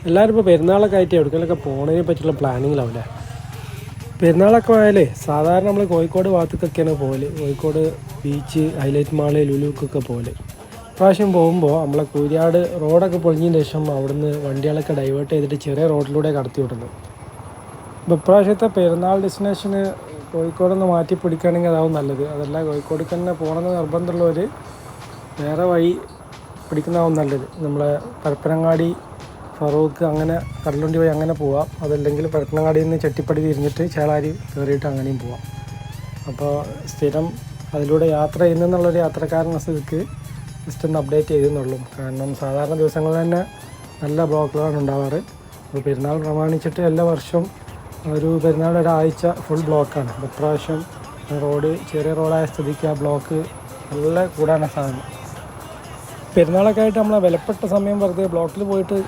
എല്ലാവരും ഇപ്പോൾ പെരുന്നാളൊക്കെ ആയിട്ട് എവിടേക്കെങ്കിലൊക്കെ പോണതിനെ പറ്റിയുള്ള പ്ലാനിങ്ങിലാവില്ലേ? പെരുന്നാളൊക്കെ ആയാലേ സാധാരണ നമ്മൾ കോഴിക്കോട് ഭാഗത്തേക്കൊക്കെയാണ് പോകല്. കോഴിക്കോട് ബീച്ച്, ഹൈലൈറ്റ് മാള്, ലുലുക്കൊക്കെ പോകല്. ഇപ്രാവശ്യം പോകുമ്പോൾ നമ്മളെ കൂരിയാട് റോഡൊക്കെ പൊളിഞ്ഞതിന് ശേഷം അവിടുന്ന് വണ്ടികളൊക്കെ ഡൈവേർട്ട് ചെയ്തിട്ട് ചെറിയ റോഡിലൂടെ കടത്തി വിടുന്നത്. അപ്പോൾ ഇപ്രാവശ്യത്തെ പെരുന്നാൾ ഡെസ്റ്റിനേഷന് കോഴിക്കോടൊന്ന് മാറ്റി പിടിക്കുകയാണെങ്കിൽ അതാവും നല്ലത്. അതല്ല കോഴിക്കോടേക്ക് തന്നെ പോകണമെന്ന് നിർബന്ധമുള്ളവർ വേറെ വഴി പിടിക്കുന്നതാവും നല്ലത്. നമ്മളെ പരപ്പനങ്ങാടി, ഫറൂഖ്, അങ്ങനെ കടലുണ്ടി വഴി അങ്ങനെ പോവാം. അതല്ലെങ്കിൽ പരപ്പനങ്ങാടിയിൽ നിന്ന് ചെട്ടിപ്പടി തിരിഞ്ഞിട്ട് ചേളാരി കയറിയിട്ട് അങ്ങനെയും പോവാം. അപ്പോൾ സ്ഥിരം അതിലൂടെ യാത്ര ചെയ്യുന്നെന്നുള്ളൊരു യാത്രക്കാരനെ സ്ഥിതിക്ക് ജസ്റ്റ് ഒന്ന് അപ്ഡേറ്റ് ചെയ്തെന്നുള്ളൂ. കാരണം സാധാരണ ദിവസങ്ങളിൽ തന്നെ നല്ല ബ്ലോക്കുകളാണ് ഉണ്ടാവാറ്. അപ്പോൾ പെരുന്നാൾ പ്രമാണിച്ചിട്ട് എല്ലാ വർഷവും ഒരു പെരുന്നാൾ ഒരാഴ്ച ഫുൾ ബ്ലോക്കാണ്. ഇപ്രാവശ്യം റോഡ് ചെറിയ റോഡായ സ്ഥിതിക്ക് ആ ബ്ലോക്ക് നല്ല കൂടാനാണ് സാധനം. പെരുന്നാളൊക്കെ ആയിട്ട് നമ്മളെ വിലപ്പെട്ട സമയം വെറുതെ ബ്ലോക്കിൽ പോയിട്ട്